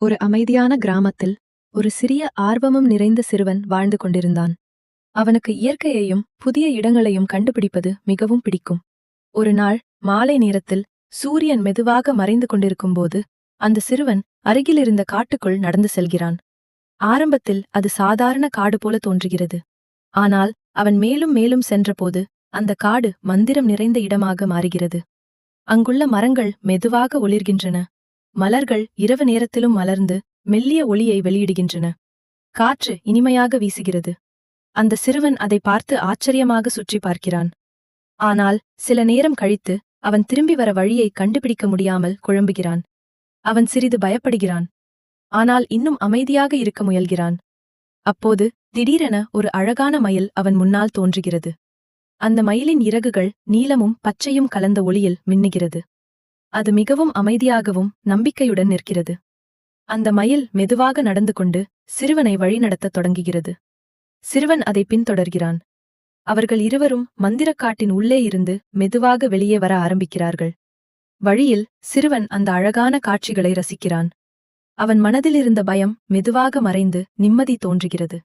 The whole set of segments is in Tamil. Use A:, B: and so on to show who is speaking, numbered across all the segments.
A: ஒரு அமைதியான கிராமத்தில் ஒரு சிறிய ஆர்வமும் நிறைந்த சிறுவன் வாழ்ந்து கொண்டிருந்தான். அவனுக்கு இயற்கையையும் புதிய இடங்களையும் கண்டுபிடிப்பது மிகவும் பிடிக்கும். ஒரு நாள் மாலை நேரத்தில் சூரியன் மெதுவாக மறைந்து கொண்டிருக்கும்போது அந்த சிறுவன் அருகிலிருந்த காட்டுக்குள் நடந்து செல்கிறான். ஆரம்பத்தில் அது சாதாரண காடு போல தோன்றுகிறது. ஆனால் அவன் மேலும் மேலும் சென்றபோது அந்த காடு மந்திரம் நிறைந்த இடமாக மாறுகிறது. அங்குள்ள மரங்கள் மெதுவாக ஒளிர்கின்றன. மலர்கள் இரவு நேரத்திலும் மலர்ந்து மெல்லிய ஒளியை வெளியிடுகின்றன. காற்று இனிமையாக வீசுகிறது. அந்த சிறுவன் அதை பார்த்து ஆச்சரியமாக சுற்றி பார்க்கிறான். ஆனால் சில நேரம் கழித்து அவன் திரும்பி வர வழியை கண்டுபிடிக்க முடியாமல் குழம்புகிறான். அவன் சிறிது பயப்படுகிறான். ஆனால் இன்னும் அமைதியாக இருக்க முயல்கிறான். அப்போது திடீரென ஒரு அழகான மயில் அவன் முன்னால் தோன்றுகிறது. அந்த மயிலின் இறகுகள் நீலமும் பச்சையும் கலந்த ஒளியில் மின்னுகிறது. அது மிகவும் அமைதியாகவும் நம்பிக்கையுடன் நிற்கிறது. அந்த மயில் மெதுவாக நடந்து கொண்டு சிறுவனை வழிநடத்தத் தொடங்குகிறது. சிறுவன் அதை பின்தொடர்கிறான். அவர்கள் இருவரும் மந்திரக்காட்டின் உள்ளே இருந்து மெதுவாக வெளியே வர ஆரம்பிக்கிறார்கள். வழியில் சிறுவன் அந்த அழகான காட்சிகளை ரசிக்கிறான். அவன் மனதில் இருந்த பயம் மெதுவாக மறைந்து நிம்மதி தோன்றுகிறது.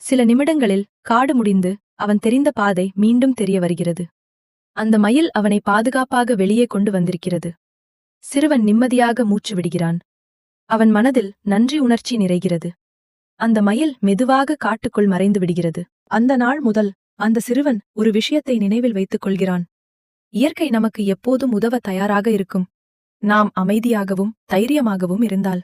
A: சில நிமிடங்களில் காடு முடிந்து அவன் தெரிந்த பாதை மீண்டும் தெரிய வருகிறது. அந்த மயில் அவனை பாதுகாப்பாக வெளியே கொண்டு வந்திருக்கிறது. சிறுவன் நிம்மதியாக மூச்சு விடுகிறான். அவன் மனதில் நன்றி உணர்ச்சி நிறைகிறது. அந்த மயில் மெதுவாக காட்டுக்குள் மறைந்து விடுகிறது. அந்த நாள் முதல் அந்த சிறுவன் ஒரு விஷயத்தை நினைவில் வைத்துக் கொள்கிறான். இயற்கை நமக்கு எப்போதும் உதவ தயாராக இருக்கும். நாம் அமைதியாகவும் தைரியமாகவும் இருந்தால்